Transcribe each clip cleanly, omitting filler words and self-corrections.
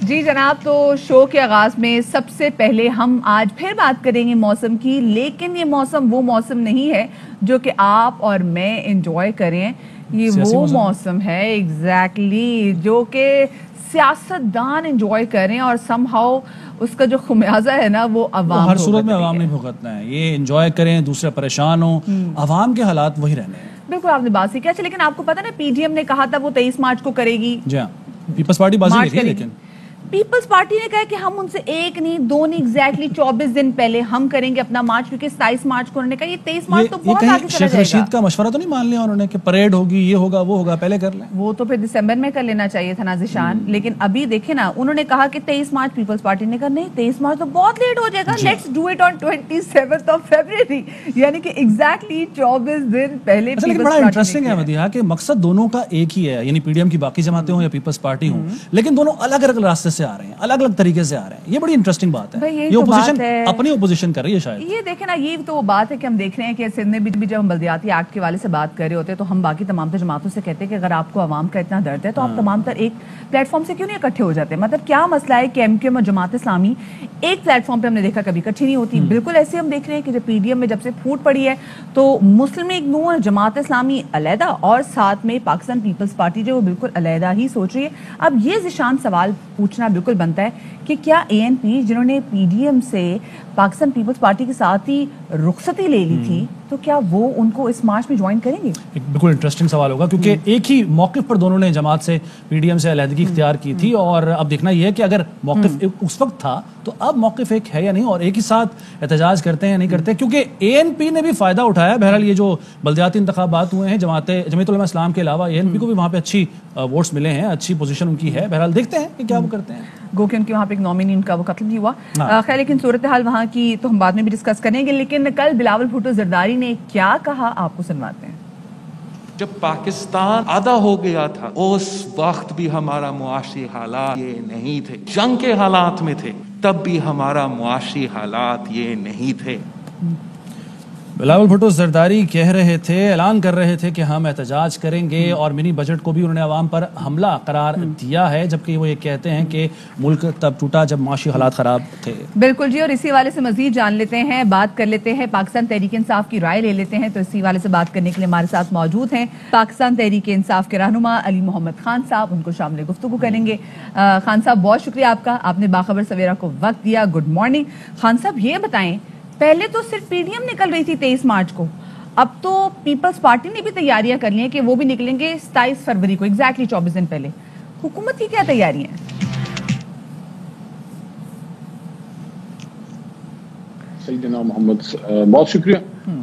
جی جناب، تو شو کے آغاز میں سب سے پہلے ہم آج پھر بات کریں گے موسم کی، لیکن یہ موسم وہ موسم نہیں ہے جو کہ آپ اور میں انجوائے کریں. یہ وہ موسم ہے ایگزیکٹلی جو کہ سیاستدان انجوائے کریں اور سم ہاؤ اس کا جو خمیازہ ہے نا وہ عوام ہر صورت میں عوام نہیں بھگتنا ہے. یہ انجوائے کریں، دوسرے پریشان ہوں، عوام کے حالات وہی رہنے ہیں. بالکل آپ نے بات سیکھی. اچھا لیکن آپ کو پتا نا پی ڈی ایم نے کہا تھا وہ 23 مارچ کو کرے گی. جی ہاں، پیپلز پارٹی بازی نہیں تھی، لیکن پیپلز پارٹی نے کہا کہ ہم ان سے ایک نہیں دو نہیں ایگزیکٹلی 24 دن پہلے ہم کریں گے اپنا مارچ، کیونکہ 27 مارچ کو انہوں نے کہا یہ 23 مارچ تو بہت آگے چلا شیخ جائے رشید کا مشورہ تو نہیں مان لیا انہوں نے کہ پریڈ ہوگی، یہ ہوگا وہ ہوگا، پہلے کر لیں. وہ تو پھر دسمبر میں کر لینا چاہیے تھا نازشان. لیکن ابھی دیکھیں نا، انہوں نے کہا کہ 23 مارچ، پیپلز پارٹی نے کہا نہیں 23 مارچ تو بہت لیٹ ہو جائے گا، let's do it on 27 February, یعنی کہ ایگزیکٹلی 24 دن پہلے. لیکن بڑا انٹرسٹنگ ہے مدیحہ کہ مقصد دونوں کا ایک ہی ہے، یعنی پی ڈی ایم کی باقی جماعتیں ہوں یا پیپلز پارٹی ہوں، لیکن دونوں الگ الگ راستے سے آ رہے ہیں، الگ الگ طریقے سے آ رہے ہیں. یہ بڑی انٹرسٹنگ بات ہے. یہ اپوزیشن اپنی اپوزیشن کر رہی ہے شاید. یہ دیکھیں نا، یہ تو وہ بات ہے کہ ہم دیکھ رہے ہیں کہ سندھ میں بھی جب ہم بلدیاتی ایکٹ کے والے سے بات کر رہے ہوتے ہیں تو ہم باقی تمام جماعتوں سے کہتے ہیں کہ اگر آپ کو عوام کا اتنا درد ہے تو آپ تمام تر ایک پلیٹ فارم سے کیوں نہیں اکٹھے ہو جاتے. مطلب کیا مسئلہ ہے کہ ایم کیو ایم اور جماعت اسلامی ایک پلیٹ فارم پہ ہم نے دیکھا کبھی اکٹھی نہیں ہوتی. بالکل ایسے ہم دیکھ رہے ہیں کہ جب پی ڈی ایم میں جب سے پھوٹ پڑی ہے تو مسلم لیگ نون، جماعت اسلامی علیحدہ اور ساتھ میں پاکستان پیپلز پارٹی جو وہ بالکل علیحدہ ہی سوچ رہی ہے. اب یہ ذیشان سوال پوچھنا بالکل بنتا ہے کہ کیا اے این پی جنہوں نے پی ڈی ایم سے پاکستان پیپلز پارٹی کے ساتھ ہی رخصتی لے لی تھی تو کیا وہ ان کو اس مارچ میں جوائن کریں گے؟ ایک بالکل انٹرسٹنگ سوال ہوگا، کیونکہ ایک ہی موقف پر دونوں نے جماعت سے پی ڈی ایم سے علیحدگی اختیار کی تھی، اور اب دیکھنا یہ ہے کہ اگر موقف اس وقت تھا تو اب موقف ایک ہے یا نہیں، اور ایک ہی ساتھ احتجاج کرتے ہیں یا نہیں کرتے. کیونکہ اے این پی نے بھی فائدہ اٹھایا. بہرحال یہ جو بلدیاتی انتخابات ہوئے ہیں، جمعیت علماء اسلام کے علاوہ اے این پی کو بھی وہاں پہ اچھی ووٹس ملے ہیں، اچھی پوزیشن ان کی ہے. بہرحال دیکھتے ہیں کہ کیا وہ کرتے ہیں. گو کہ ان کے وہاں پہ ایک نومینی ان کا وہ قتل بھی ہوا. خیر لیکن صورتحال وہاں کی تو ہم بعد میں بھی ڈسکس کریں گے. لیکن کل بلاول بھٹو زرداری نے کیا کہا آپ کو سنواتے ہیں. جب پاکستان آدھا ہو گیا تھا اس وقت بھی ہمارا معاشی حالات یہ نہیں تھے. جنگ کے حالات میں تھے تب بھی ہمارا معاشی حالات یہ نہیں تھے. بلاول بھٹو زرداری کہہ رہے تھے، اعلان کر رہے تھے کہ ہم احتجاج کریں گے، اور منی بجٹ کو بھی انہوں نے عوام پر حملہ قرار دیا ہے، جبکہ وہ یہ کہتے ہیں کہ ملک تب ٹوٹا جب معاشی حالات خراب تھے. بالکل جی، اور اسی والے سے مزید جان لیتے ہیں، بات کر لیتے ہیں، پاکستان تحریک انصاف کی رائے لے لیتے ہیں. تو اسی والے سے بات کرنے کے لیے ہمارے ساتھ موجود ہیں پاکستان تحریک انصاف کے رہنما علی محمد خان صاحب. ان کو شامل گفتگو کریں گے. خان صاحب بہت شکریہ آپ کا، آپ نے باخبر سویرا کو وقت دیا. Good morning. خان صاحب یہ بتائیں، پہلے تو صرف پی ڈی ایم نکل رہی تھی 23 مارچ کو، اب تو پیپلز پارٹی نے بھی تیاریاں کر لی ہیں کہ وہ بھی نکلیں گے 27 فروری کو، ایگزیکٹلی 24 دن پہلے. حکومت کی کیا تیاری ہیں؟ سیدنا محمد بہت شکریہ.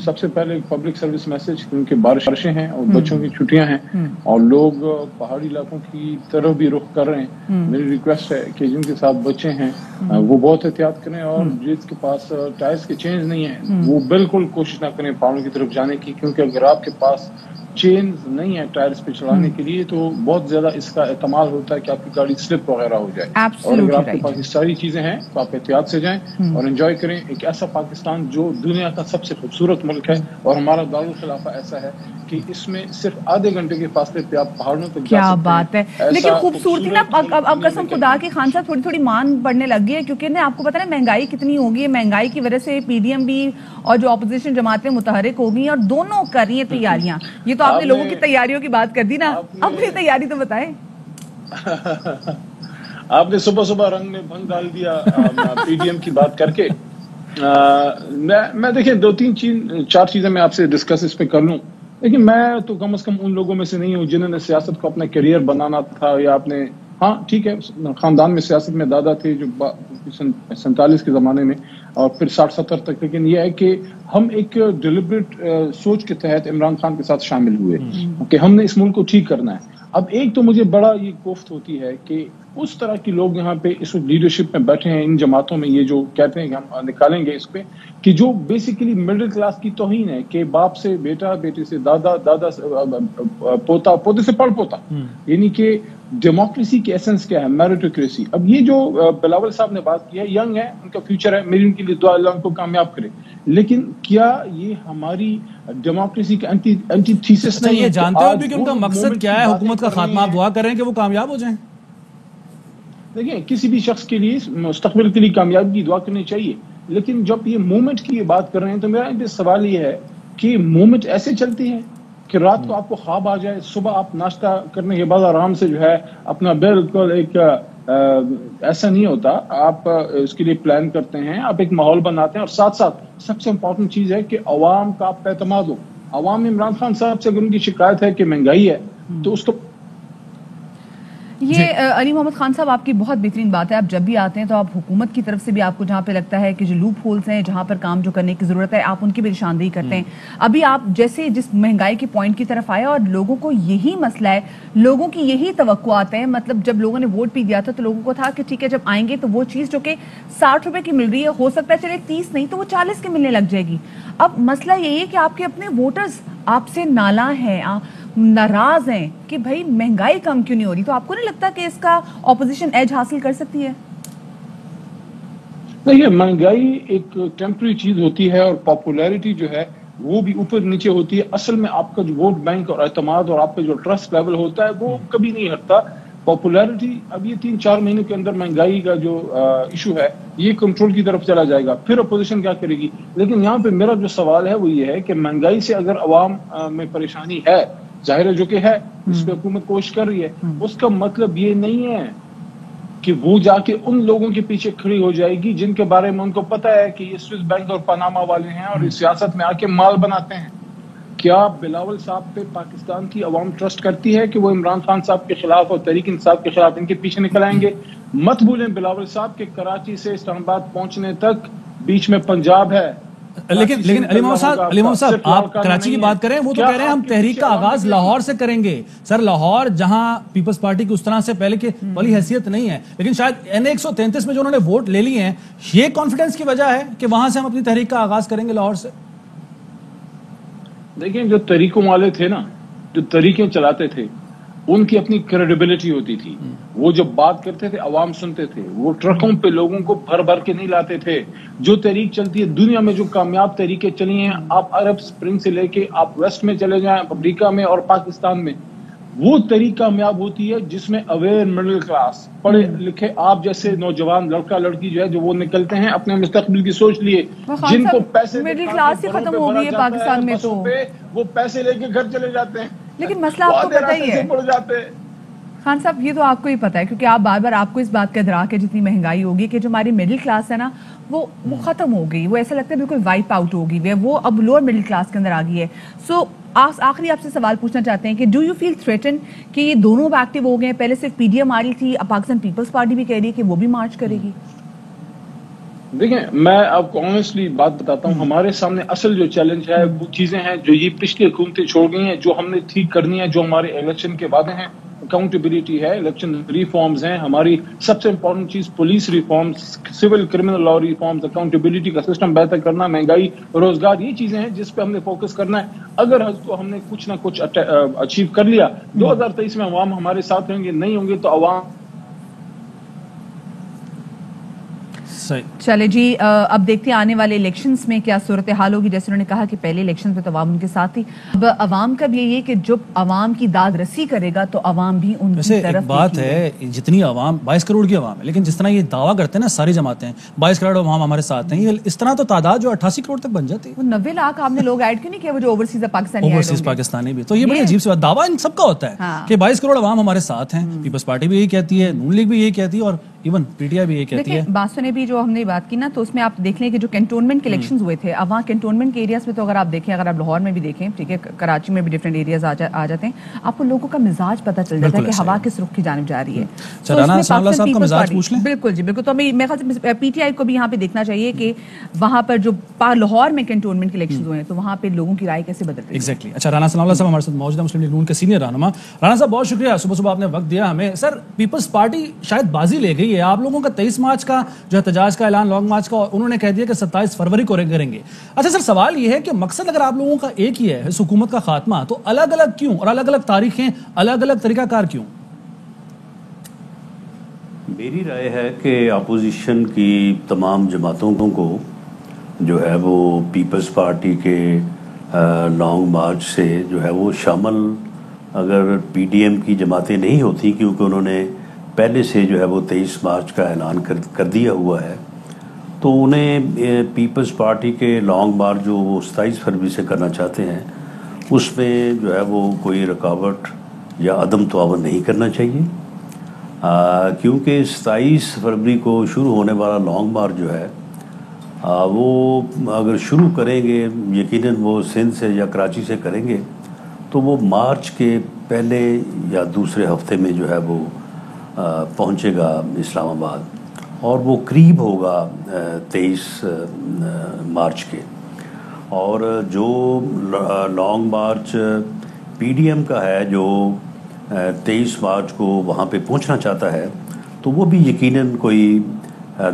سب سے پہلے پبلک سروس میسج، کیونکہ بارشیں ہیں اور بچوں کی چھٹیاں ہیں اور لوگ پہاڑی علاقوں کی طرف بھی رخ کر رہے ہیں. میری ریکویسٹ ہے کہ جن کے ساتھ بچے ہیں وہ بہت احتیاط کریں، اور جس کے پاس ٹائرز کے چینز نہیں ہیں وہ بالکل کوشش نہ کریں پہاڑوں کی طرف جانے کی، کیونکہ اگر آپ کے پاس چینز نہیں ہے ٹائرز پہ چلانے کے لیے تو بہت زیادہ اس کا احتمال ہوتا ہے کہ آپ کی گاڑی سلپ وغیرہ ہو جائے. اور اگر آپ کے پاس یہ ساری چیزیں ہیں تو آپ احتیاط سے جائیں اور انجوائے کریں ایک ایسا پاکستان جو دنیا کا سب سے خوبصورت ملک ہے، اور ہمارا دارالخلافہ ایسا ہے کہ اس میں صرف آدھے گھنٹے کے فاصلے پہ آپ پہاڑوں تک جا سکتے ہیں. کیا بات ہے. لیکن خوبصورتی نا اب قسم خدا کی خان صاحب تھوڑی تھوڑی مان بڑھنے لگ گئی ہے، کیونکہ نا آپ کو پتا ہے مہنگائی کتنی ہوگی ہے. مہنگائی کی وجہ سے پی ڈی ایم بھی اور جو اپوزیشن جماعتیں متحرک ہو گئی اور دونوں کر رہی ہیں تیاریاں. یہ تو آپ نے لوگوں کی تیاریوں کی بات کر دی نا، اپنی تیاری تو بتائیں. آپ نے صبح صبح رنگ میں بھنگ ڈال دیا پی ڈی ایم کی بات کر کے. میں دیکھیں 2-3-4 چیزیں میں آپ سے ڈسکس اس پہ کر لوں. لیکن میں تو کم از کم ان لوگوں میں سے نہیں ہوں جنہوں نے سیاست کو اپنا کیریئر بنانا تھا، یا اپنے ہاں ٹھیک ہے خاندان میں سیاست میں دادا تھے جو 47 کے زمانے میں اور پھر 60-70 تک. لیکن یہ ہے کہ ہم ایک ڈیلیبریٹ سوچ کے تحت عمران خان کے ساتھ شامل ہوئے کہ ہم نے اس ملک کو ٹھیک کرنا ہے. اب ایک تو مجھے بڑا یہ کوفت ہوتی ہے کہ اس طرح کے لوگ یہاں پہ اس لیڈرشپ میں بیٹھے ہیں ان جماعتوں میں، یہ جو کہتے ہیں کہ ہم نکالیں گے اس پہ، کہ جو بیسیکلی مڈل کلاس کی توہین ہے کہ باپ سے بیٹا، بیٹے سے دادا، دادا سے پوتا، پوتے سے پڑ پوتا. یعنی کہ ڈیموکریسی کی ایسنس کیا ہے؟ میریٹوکریسی. اب یہ جو بلاول صاحب نے بات کی ہے، ینگ ہے، ان کا فیوچر ہے، میری ان کے لیے دعا اللہ ان کو کامیاب کرے. لیکن کیا یہ ہماری ڈیموکریسی کا اینٹی تھیسس نہیں ہے؟ یہ جانتے ہو بھی کہ ان کا مقصد کیا ہے حکومت کا خاتمہ؟ آپ دعا کر رہے ہیں کہ وہ کامیاب ہو جائیں. دیکھیں किसी भी शख्स के लिए मुस्तकबिल के लिए कामयाबी की दुआ करनी चाहिए, लेकिन जब ये मूवमेंट की बात कर रहे हैं तो मेरा भी सवाल ये है कि मूवमेंट ऐसे चलती है कि रात को आपको ख्वाब आ जाए, सुबह आप नाश्ता करने के बाद आराम से जो है अपना बिल्कुल एक ऐसा नहीं होता, आप इसके लिए प्लान करते हैं, आप एक माहौल बनाते हैं और साथ साथ सबसे इम्पोर्टेंट चीज़ है कि अवाम का आप पे एतमाद हो। अवाम में इमरान खान साहब से अगर उनकी शिकायत है कि महंगाई है तो उसको ये अली मोहम्मद खान साहब आपकी बहुत बेहतरीन बात है, आप जब भी आते हैं तो आप हुकूमत की तरफ से भी आपको जहाँ पे लगता है कि जो लूप होल्स हैं जहाँ पर काम जो करने की ज़रूरत है आप उनकी भी निशानदेही करते हैं। अभी आप जैसे जिस महंगाई के पॉइंट की तरफ आए और लोगों को यही मसला है, लोगों की यही तवक्कुआत है, मतलब जब लोगों ने वोट भी दिया था तो लोगों को था कि ठीक है जब आएंगे तो वो चीज़ जो कि 60 रुपए की मिल रही है हो सकता है चले 30 नहीं तो वो 40 की मिलने लग जाएगी। अब मसला यही है कि आपके अपने वोटर्स आपसे नाला हैं, नाराज हैं कि भाई महंगाई कम क्यों नहीं हो रही, तो आपको नहीं लगता कि इसका ऑपोजिशन एज हासिल कर सकती है? देखिए, महंगाई एक टेम्पररी चीज होती है और पॉपुलैरिटी जो है वो भी ऊपर नीचे होती है। असल में आपका जो वोट बैंक और एतमाद और आपका जो ट्रस्ट लेवल होता है वो कभी नहीं हटता। पॉपुलैरिटी अब ये 3-4 महीने के अंदर महंगाई का जो इशू है ये कंट्रोल की तरफ चला जाएगा, फिर अपोजिशन क्या करेगी। लेकिन यहाँ पे मेरा जो सवाल है वो ये है कि महंगाई से अगर अवाम में परेशानी है, जाहिर है जो कि है, इस पे हुकूमत कोशिश कर रही है, उसका मतलब ये नहीं है कि वो जाके उन लोगों के पीछे खड़ी हो जाएगी जिनके बारे में उनको पता है कि ये स्विस बैंक और पनामा वाले हैं और इस सियासत में आके माल बनाते हैं। क्या बिलावल साहब पे पाकिस्तान की अवाम ट्रस्ट करती है कि वो इमरान खान साहब के खिलाफ और तहरीक इंसाफ के खिलाफ इनके पीछे निकल आएंगे? मत भूलें बिलावल साहब के कराची से इस्लामाबाद पहुंचने तक बीच में पंजाब है। लेकिन अली मोहम्मद साहब आप कराची की बात करें, वो तो कह रहे हैं हम तहरीक का आगाज लाहौर से करेंगे। सर लाहौर जहां पीपल्स पार्टी की उस तरह से पहले की वाली हैसियत नहीं है, लेकिन शायद NA 133 में जो उन्होंने वोट ले लिए हैं ये कॉन्फिडेंस की वजह है कि वहां से हम अपनी तहरीक का आगाज करेंगे लाहौर से। देखिए, जो तरीकों वाले थे ना, जो तरीके चलाते थे, उनकी अपनी क्रेडिबिलिटी होती थी। वो जब बात करते थे अवाम सुनते थे, वो ट्रकों पे लोगों को भर भर के नहीं लाते थे। जो तहरीक चलती है दुनिया में, जो कामयाब तरीके चली हैं, आप अरब स्प्रिंग से लेके आप वेस्ट में चले जाएं, अफ्रीका में और पाकिस्तान में, वो तरीका कामयाब होती है जिसमें अवेयर मिडिल क्लास, पढ़े लिखे आप जैसे नौजवान लड़का लड़की जो है जो वो निकलते हैं अपने मुस्तकबिल की सोच लिए, जिनको पैसे मिडिल क्लास ही खत्म हो गई है पाकिस्तान में, तो वो पैसे लेके घर चले जाते हैं। लेकिन मसला आपको पता ही है खान साहब, ये तो आपको ही पता है क्योंकि आप बार बार आपको इस बात का इदराक है जितनी महंगाई होगी कि जो हमारी मिडिल क्लास है ना वो खत्म हो गई, वो ऐसा लगता है बिल्कुल वाइप आउट होगी, वो अब लोअर मिडिल क्लास के अंदर आ गई है। सो आखिरी आपसे सवाल पूछना चाहते हैं कि डू यू फील थ्रेटन कि ये दोनों एक्टिव हो गए? पहले सिर्फ PDM आ रही थी, अब पाकिस्तान पीपल्स पार्टी भी कह रही है कि वो भी मार्च करेगी। देखें, मैं आपको ऑनेस्टली बात बताता हूँ, हमारे सामने असल जो चैलेंज है वो चीजें हैं जो ये पिछली हुकूमतें छोड़ गई हैं, जो हमने ठीक करनी है, जो हमारे इलेक्शन के वादे हैं। अकाउंटेबिलिटी है, इलेक्शन रिफॉर्म्स हैं, हमारी सबसे इंपॉर्टेंट चीज police reforms, civil criminal law reforms, accountability का सिस्टम बेहतर करना, महंगाई, रोजगार, ये चीजें हैं जिस पे हमने फोकस करना है। अगर तो हमने कुछ ना कुछ अचीव कर लिया, 2023 में अवाम हमारे साथ होंगे, नहीं होंगे तो अवाम। चले जी, अब देखते हैं आने वाले इलेक्शंस में क्या सूरत हाल होगी। जैसे उन्होंने कहा कि पहले इलेक्शंस में तो अवाम उनके साथ थी, अब अवाम का भी यही है कि जब अवाम की दाद रसी करेगा तो अवाम भी उनकी तरफ। एक बात है, जितनी अवाम 22 करोड़ की अवाम है, लेकिन जिस तरह ये दावा करते हैं ना सारी जमातें 22 करोड़ अवाम हमारे साथ हैं, ये इस तरह तो तादाद जो 88 करोड़ तक बन जाती है। 90 लाख आपने लोग ऐड क्यों नहीं किया, वो जो ओवरसीज पाकिस्तानी भी, तो ये बड़ी अजीब सी बात, दावा इन सबका होता है कि 22 करोड़ अवाम हमारे साथ हैं। पीपल्स पार्टी भी यही कहती है, नून लीग भी यही कहती है और इवन PTI भी यही कहती है। बासु ने भी जो हमने बात की ना, तो उसमें आप देख लें कि जो कैंटोनमेंट के इलेक्शंस हुए थे, अब वहाँ कैंटोनमेंट के एरियाज में तो अगर आप देखें, अगर आप लाहौर में भी देखें, ठीक है, कराची में भी डिफरेंट एरियाज आ जाते हैं, आपको लोगों का मिजाज पता चल जाता है कि हवा किस रुख की जानिब जा रही है। बिल्कुल जी, बिल्कुल। तो हमें मेरे ख्याल से PTI को भी यहाँ पे देखना चाहिए कि वहाँ पर जो लाहौर में कैंटोनमेंट के इलेक्शंस हुए हैं तो वहाँ पे लोगों की राय कैसे बदल रही है। एग्जैक्टली। अच्छा, राना सनाउल्लाह साहब हमारे साथ मौजूद है, मुस्लिम लीग नून के सीनियर रहनुमा। राना साहब बहुत शुक्रिया, सुबह सुबह आपने वक्त दिया हमें। सर, पीपल्स पार्टी शायद बाजी ले गई है, आप लोगों का 23 मार्च का जो एहतजाज का ऐलान, लॉन्ग मार्च का, उन्होंने कह दिया कि 27 फरवरी को करेंगे। अच्छा सर, सवाल ये है कि मकसद अगर आप लोगों का एक ही है, इस हुकूमत का खात्मा, तो अलग अलग क्यों और अलग अलग तारीखें, अलग अलग तरीकाकार क्यों? मेरी राय है कि अपोजिशन की तमाम जमातों को जो है वो पीपल्स पार्टी के लॉन्ग मार्च से जो है वो शामिल, अगर PDM की जमातें नहीं होती, क्योंकि उन्होंने پہلے سے جو ہے وہ 23 مارچ کا اعلان کر دیا ہوا ہے، تو انہیں پیپلز پارٹی کے لانگ مارچ جو وہ 27 فروری سے کرنا چاہتے ہیں اس میں جو ہے وہ کوئی رکاوٹ یا عدم تعاون نہیں کرنا چاہیے، کیونکہ 27 فروری کو شروع ہونے والا لانگ مارچ جو ہے وہ اگر شروع کریں گے، یقیناً وہ سندھ سے یا کراچی سے کریں گے، تو وہ مارچ کے پہلے یا دوسرے ہفتے میں جو ہے وہ پہنچے گا اسلام آباد، اور وہ قریب ہوگا 23 مارچ کے۔ اور جو long march P D M کا ہے جو 23 مارچ کو وہاں پہ پہنچنا چاہتا ہے، تو وہ بھی یقیناً کوئی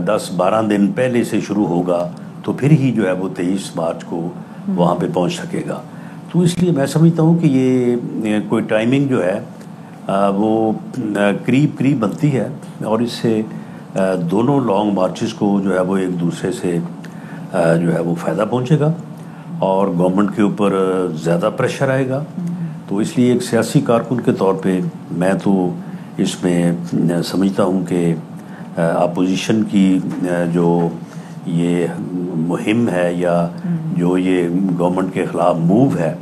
10-12 دن پہلے سے شروع ہوگا، تو پھر ہی جو ہے وہ 23 مارچ کو وہاں پہ پہنچ سکے گا۔ تو اس لیے میں سمجھتا ہوں کہ یہ کوئی ٹائمنگ جو ہے وہ قریب بنتی ہے، اور اس سے دونوں لانگ مارچز کو جو ہے وہ ایک دوسرے سے جو ہے وہ فائدہ پہنچے گا، اور گورنمنٹ کے اوپر زیادہ پریشر آئے گا۔ تو اس لیے ایک سیاسی کارکن کے طور پہ میں تو اس میں سمجھتا ہوں کہ اپوزیشن کی جو یہ مہم ہے یا جو یہ گورنمنٹ کے خلاف موو ہے،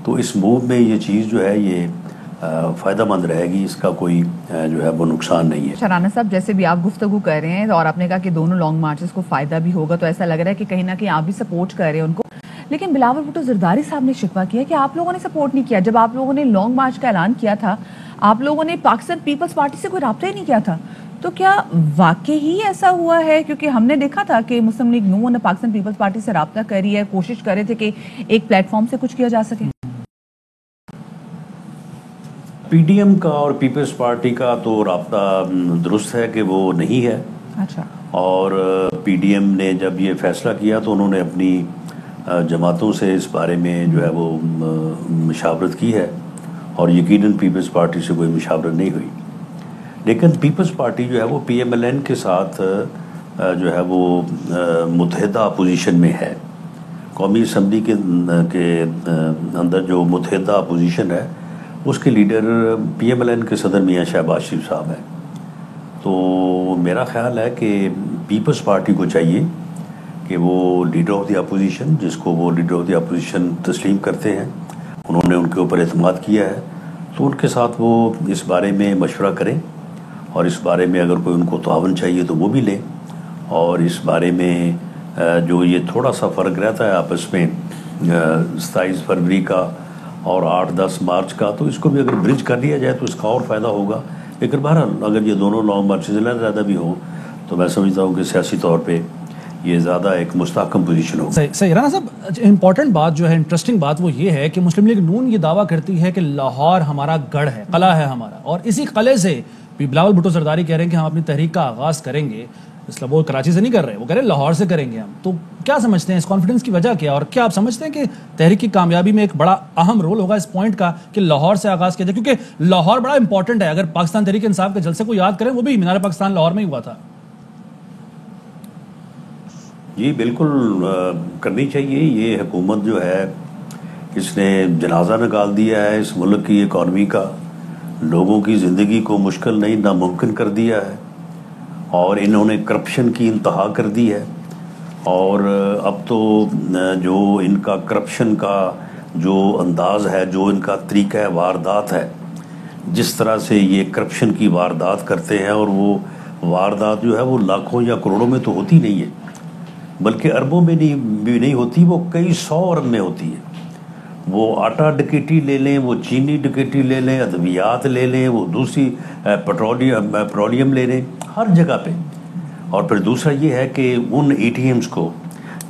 تو اس موو میں یہ چیز جو ہے یہ فائدہ مند رہے گی، اس کا کوئی جو ہے وہ نقصان نہیں ہے۔ رانا صاحب، جیسے بھی آپ گفتگو کر رہے ہیں اور آپ نے کہا کہ دونوں لانگ مارچز کو فائدہ بھی ہوگا، تو ایسا لگ رہا ہے کہ کہیں نہ کہیں آپ بھی سپورٹ کر رہے ہیں ان کو، لیکن بلاول بھٹو زرداری صاحب نے شکوہ کیا کہ آپ لوگوں نے سپورٹ نہیں کیا۔ جب آپ لوگوں نے لانگ مارچ کا اعلان کیا تھا، آپ لوگوں نے پاکستان پیپلز پارٹی سے کوئی رابطہ ہی نہیں کیا تھا، تو کیا واقعی ایسا ہوا ہے؟ کیونکہ ہم نے دیکھا تھا کہ مسلم لیگ نون نے پاکستان پیپلز پارٹی سے رابطہ کری ہے، کوشش کر رہے تھے کہ ایک پلیٹ فارم سے کچھ کیا جا سکے۔ پی ڈی ایم کا اور پیپلز پارٹی کا تو رابطہ درست ہے کہ وہ نہیں ہے۔ اچھا۔ اور پی ڈی ایم نے جب یہ فیصلہ کیا تو انہوں نے اپنی جماعتوں سے اس بارے میں جو ہے وہ مشاورت کی ہے، اور یقیناً پیپلز پارٹی سے کوئی مشاورت نہیں ہوئی، لیکن پیپلز پارٹی جو ہے وہ پی ایم ایل این کے ساتھ جو ہے وہ متحدہ اپوزیشن میں ہے۔ قومی اسمبلی کے اندر جو متحدہ اپوزیشن ہے اس کے leader P M L N کے صدر میاں شہباز شریف صاحب ہیں۔ تو میرا خیال ہے کہ پیپلز پارٹی کو چاہیے کہ وہ لیڈر آف دی اپوزیشن، جس کو وہ لیڈر آف دی اپوزیشن تسلیم کرتے ہیں، انہوں نے ان کے اوپر اعتماد کیا ہے، تو ان کے ساتھ وہ اس بارے میں مشورہ کریں، اور اس بارے میں اگر کوئی ان کو تعاون چاہیے تو وہ بھی لیں، اور اس بارے میں جو یہ تھوڑا سا فرق رہتا ہے آپس میں 27 فروری کا اور 8-10 مارچ کا، تو اس کو بھی اگر برج کر لیا جائے تو اس کا اور فائدہ ہوگا۔ لیکن بہرحال اگر یہ دونوں لانگ مارچز زیادہ بھی ہوں تو میں سمجھتا ہوں کہ سیاسی طور پہ یہ زیادہ ایک مستحکم پوزیشن ہوگا۔ صحیح۔ رانا صاحب، امپورٹنٹ بات جو ہے، انٹرسٹنگ بات وہ یہ ہے کہ مسلم لیگ نون یہ دعویٰ کرتی ہے کہ لاہور ہمارا گڑھ ہے، قلعہ ہے ہمارا، اور اسی قلعے سے بلاول بھٹو زرداری کہہ رہے ہیں کہ ہم اپنی تحریک کا آغاز کریں گے، اس لیے وہ کراچی سے نہیں کر رہے، وہ کہہ رہے ہیں لاہور سے کریں گے ہم۔ تو کیا سمجھتے ہیں اس کانفیڈنس کی وجہ کیا، اور کیا آپ سمجھتے ہیں کہ تحریک کی کامیابی میں ایک بڑا اہم رول ہوگا اس پوائنٹ کا کہ لاہور سے آغاز کیا جائے، کیونکہ لاہور بڑا امپورٹنٹ ہے؟ اگر پاکستان تحریک انصاف کے جلسے کو یاد کریں، وہ بھی مینار پاکستان لاہور میں ہی ہوا تھا۔ جی بالکل کرنی چاہیے۔ یہ حکومت جو ہے اس نے جنازہ نکال دیا ہے اس ملک کی اکانومی کا، لوگوں کی زندگی کو مشکل نہیں ناممکن کر دیا ہے، اور انہوں نے کرپشن کی انتہا کر دی ہے، اور اب تو جو ان کا کرپشن کا جو انداز ہے، جو ان کا طریقہ واردات ہے، جس طرح سے یہ کرپشن کی واردات کرتے ہیں، اور وہ واردات جو ہے وہ لاکھوں یا کروڑوں میں تو ہوتی نہیں ہے، بلکہ اربوں میں بھی نہیں ہوتی، وہ کئی 100 ارب میں ہوتی ہے۔ وہ آٹا ڈکیٹی لے لیں، وہ چینی ڈکیٹی لے لیں، ادویات لے لیں، وہ دوسری پیٹرولیم لے لیں، ہر جگہ پہ۔ اور پھر دوسرا یہ ہے کہ ان اے ٹی ایمز کو،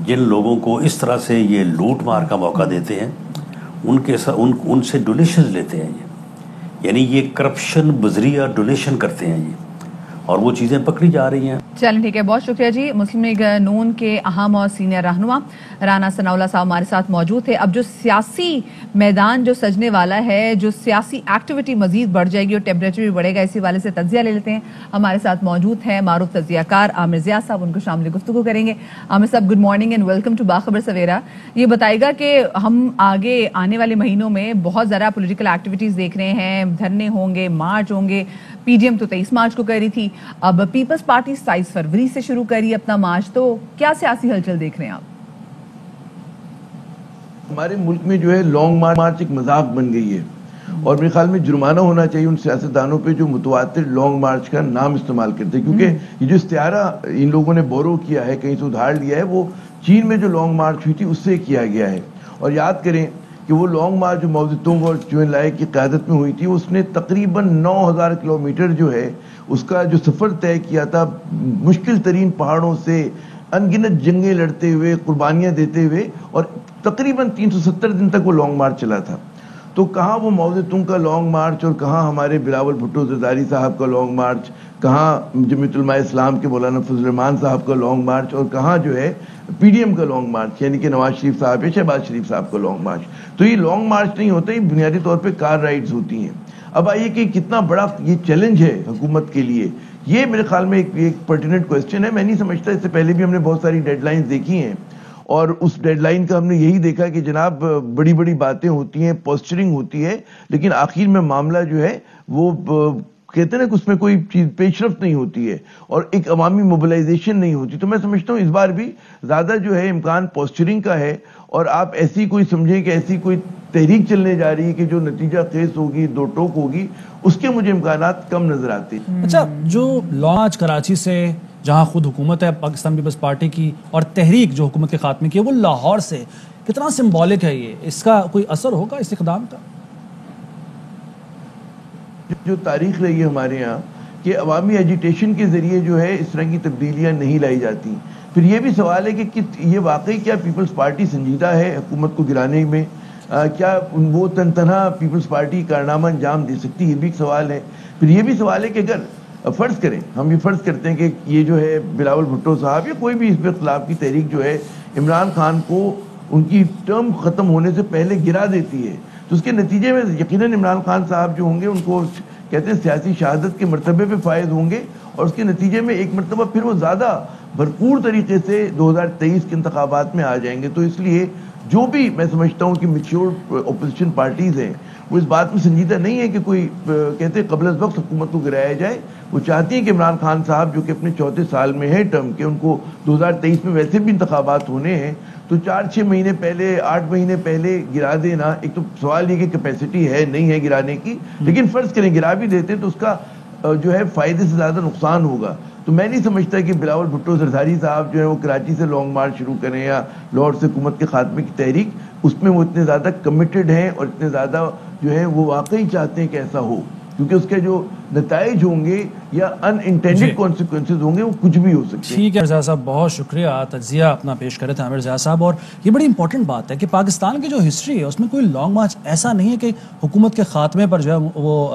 جن لوگوں کو اس طرح سے یہ لوٹ مار کا موقع دیتے ہیں، ان سے ڈونیشنز لیتے ہیں، یعنی یہ کرپشن بذریعہ ڈونیشن کرتے ہیں یہ، اور وہ چیزیں پکڑی جا رہی ہیں۔ چلیں ٹھیک ہے، بہت شکریہ جی۔ مسلم لیگ نون کے اہم اور سینئر رہنما رانا ثناء اللہ صاحب ہمارے ساتھ موجود تھے۔ اب جو سیاسی میدان جو سجنے والا ہے، جو سیاسی ایکٹیویٹی مزید بڑھ جائے گی اور ٹیمپریچر بھی بڑھے گا، اسی والے سے تجزیہ لے لیتے ہیں۔ ہمارے ساتھ موجود ہیں معروف تجزیہ کار عامر ضیاء صاحب، ان کو شامل گفتگو کریں گے۔ Aamir sahab, good morning and welcome to Bakhabar Savera. یہ بتائے گا کہ ہم آگے آنے والے مہینوں میں بہت زیادہ پولیٹیکل ایکٹیویٹیز دیکھ رہے ہیں، دھرنے ہوں گے، مارچ ہوں گے، PDM तो 23 मार्च को कर रही थी, अब पीपल्स पार्टी 27 फरवरी से शुरू करी अपना मार्च, तो क्या सियासी हलचल देख रहे हैं आप? हमारे मुल्क में जो है लॉन्ग मार्च एक मजाक बन गई है और मेरे ख्याल में जुर्माना होना चाहिए उन सियासतदानों पे जो मुतवातिर लॉन्ग मार्च का नाम इस्तेमाल करते हैं, क्योंकि ये जो इस्तियारा इन लोगों ने बोरो किया है, कहीं से उधार लिया है, वो चीन में जो लॉन्ग मार्च हुई थी उससे किया गया है। और याद करें कि वो लॉन्ग मार्च जो माओ ज़ेडुंग और चू एन लाई की क़यादत में हुई थी, उसने तकरीबन 9000 किलोमीटर जो है उसका जो सफ़र तय किया था, मुश्किल तरीन पहाड़ों से अनगिनत जंगें लड़ते हुए, कुर्बानियाँ देते हुए, और तकरीबन 370 दिन तक वो लॉन्ग मार्च चला था। तो कहाँ वो माओ ज़ेडुंग का लॉन्ग मार्च और कहाँ हमारे बिलावल भुट्टो ज़रदारी साहब का लॉन्ग मार्च, कहाँ जमीयतुल उलमा इस्लाम के मौलाना फजल रहमान साहब का लॉन्ग मार्च, और कहाँ जो है PDM का लॉन्ग मार्च, यानी कि नवाज शरीफ साहब या शहबाज शरीफ साहब का लॉन्ग मार्च। तो ये लॉन्ग मार्च नहीं होता, ये बुनियादी तौर पे कार राइड्स होती हैं। अब आइए कि कितना बड़ा ये चैलेंज है हुकूमत के लिए, ये मेरे ख्याल में एक पर्टिनेंट क्वेश्चन है। मैं नहीं समझता, इससे पहले भी हमने बहुत सारी डेडलाइंस देखी हैं और उस डेडलाइन का हमने यही देखा कि जनाब बड़ी बड़ी बातें होती हैं, पोस्चरिंग होती है, लेकिन आखिर में मामला जो है वो कहते हैं ना कि उसमें कोई चीज पेशरफ्त नहीं होती है और एक अवामी मोबिलाइजेशन नहीं होती। तो मैं समझता हूँ इस बार भी ज्यादा जो है इम्कान पोस्चरिंग का है, और आप ऐसी कोई समझें कि ऐसी कोई तहरीक चलने जा रही है कि जो नतीजा खेस होगी, दो टोक होगी, उसके मुझे इम्कानात कम नजर आते हैं। अच्छा, जो लॉन्च कराची से जहां खुद हुकूमत है पाकिस्तान पीपल्स पार्टी की, और तहरीक जो हुकूमत के खात्मे की है वो लाहौर से, कितना सिंबॉलिक है ये, इसका कोई असर होगा इस इक़दाम का? जो तारीख रही है हमारे यहाँ कि अवामी एजिटेशन के जरिए जो है इस तरह की तब्दीलियां नहीं लाई जाती। फिर ये भी सवाल है कि ये वाकई क्या पीपल्स पार्टी संजीदा है हुकूमत को गिराने में, क्या वो तनतनहा पीपल्स पार्टी कारनामा अंजाम दे सकती है, ये भी एक सवाल है। फिर ये भी सवाल है कि अगर फर्ज करें, हम ये फर्ज करते हैं कि ये जो है बिलावल भुट्टो साहब या कोई भी इस पे खिलाफ की तहरीक जो है इमरान खान को उनकी टर्म खत्म होने से पहले गिरा देती है, तो उसके नतीजे में यकीनन इमरान खान साहब जो होंगे उनको कहते हैं सियासी शहादत के मरतबे पे फायद होंगे, और उसके नतीजे में एक मरतबा फिर वो ज़्यादा भरपूर तरीके से 2023 के इंतखाबात में आ जाएंगे। तो इसलिए जो भी मैं समझता हूँ कि मैच्योर ओपोजिशन पार्टीज हैं वो इस बात में संजीदा नहीं है कि कोई कहते कबल वक्त हुकूमत को गिराया जाए। वो चाहती हैं कि इमरान खान साहब जो कि अपने 4थे साल में है टर्म के, उनको 2023 में वैसे भी इंतखाबात होने हैं, तो 4-6 महीने पहले, 8 महीने पहले गिरा देना, एक तो सवाल ये कि कैपेसिटी है नहीं है गिराने की, लेकिन फर्ज करें गिरा भी देते तो उसका जो है फायदे से ज्यादा नुकसान होगा। तो मैं नहीं समझता कि बिलावल भुट्टो ज़रदारी साहब जो है वो कराची से लॉन्ग मार्च शुरू करें या लाहौर से हुकूमत के खात्मे की तहरीक, उसमें वो इतने ज़्यादा कमिटेड हैं और इतने ज़्यादा जो है वो वाकई चाहते हैं कि ऐसा हो, क्योंकि उसके जो नताइज होंगे या अनइंटेंडेड कॉन्सिक्वेंसेज होंगे वो कुछ भी हो सकते हैं। ठीक है रज़ा साहब, बहुत शुक्रिया, तज्जिया अपना पेश करे थे आमिर रज़ा साहब। और ये बड़ी इंपॉर्टेंट बात है कि पाकिस्तान की जो हिस्ट्री है उसमें कोई लॉन्ग मार्च ऐसा नहीं है कि हुकूमत के खात्मे पर जो है वो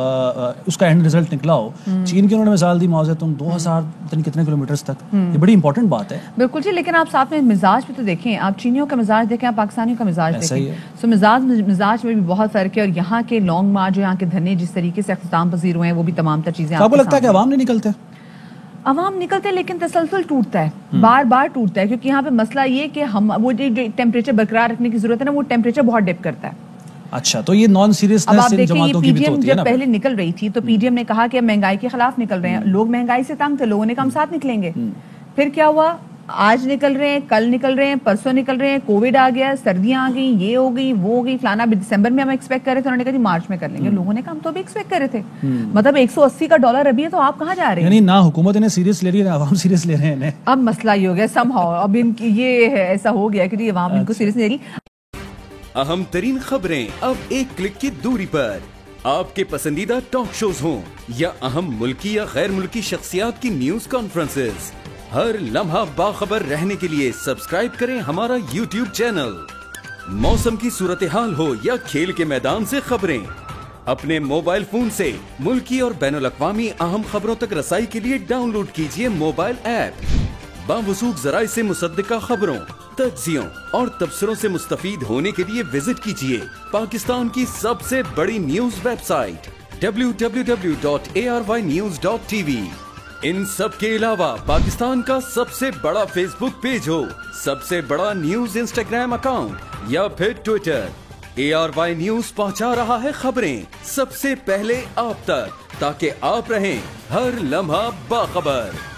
उसका एंड रिजल्ट निकला हो। चीन की उन्होंने मिसाल दी, माओ ज़ेडुंग 2000 कितने किलोमीटर तक, ये बड़ी इंपॉर्टेंट बात है। बिल्कुल जी, लेकिन आप साथ में मिजाज भी तो देखें, आप चीनियों का मिजाज देखें, आप पाकिस्तानियों का मिजाज देखें, तो मिजाज में भी बहुत फर्क है। और यहाँ के लॉन्ग मार्च, यहाँ के धरने जिस तरीके से इख्तिताम पजीर हुए हैं, वो भी तमाम तर चीजें आपको लगता है कि अवाम नहीं निकलते? अवाम निकलते हैं, लेकिन तसलसल टूटता है, बार बार टूटता है, क्योंकि यहाँ पे मसला ये कि हम वो जो टेम्परेचर बरकरार रखने की जरूरत है ना, वो टेम्परेचर बहुत डिप करता है। अच्छा, तो ये नॉन सीरियसनेस इन जमातों की भी तो होती है ना। जब पहले निकल रही थी तो PDM ने कहा कि महंगाई के खिलाफ निकल रहे हैं, लोग महंगाई से तंग थे, लोगों ने कहा हम साथ निकलेंगे। फिर क्या हुआ, आज निकल रहे हैं, कल निकल रहे हैं, परसों निकल रहे हैं, कोविड आ गया, सर्दियां आ गई, ये हो गई, वो हो गई, फलाना भी दिसंबर में हम एक्सपेक्ट कर रहे थे, उन्होंने कहा जी मार्च में कर लेंगे। लोगों ने कहा हम तो अभी एक्सपेक्ट कर रहे थे, मतलब 180 का डॉलर अभी है, तो आप कहाँ जा रहे हैं? यानी ना हुकूमत इन्हें सीरियस ले रही है ना अवाम सीरियस ले रहे हैं इन्हें। अब मसला ये हो गया समहाउ, अब इनकी ये है, ऐसा हो गया कि अवाम इनको सीरियस नहीं ले रही। अहम तरीन खबरें अब एक क्लिक की दूरी पर, आपके पसंदीदा टॉक शोज हों या अहम मुल्की या गैर मुल्की शख्सियात की न्यूज कॉन्फ्रेंसेस, हर लम्हा बाखबर रहने के लिए सब्सक्राइब करें हमारा YouTube चैनल। मौसम की सूरत हाल हो या खेल के मैदान से खबरें, अपने मोबाइल फोन से मुल्की और बैनुल अक़वामी अहम खबरों तक रसाई के लिए डाउनलोड कीजिए मोबाइल ऐप। बावसूख ज़राए से मुसद्दिका खबरों, तज्जियों और तबसरों से मुस्तफीद होने के लिए विजिट कीजिए पाकिस्तान की सबसे बड़ी न्यूज वेबसाइट www.arYnews.tv। इन सब के अलावा पाकिस्तान का सबसे बड़ा फेसबुक पेज हो, सबसे बड़ा न्यूज इंस्टाग्राम अकाउंट या फिर ट्विटर, ARY न्यूज पहुंचा रहा है खबरें सबसे पहले आप तक। ताकि आप रहें हर लम्हा बाखबर।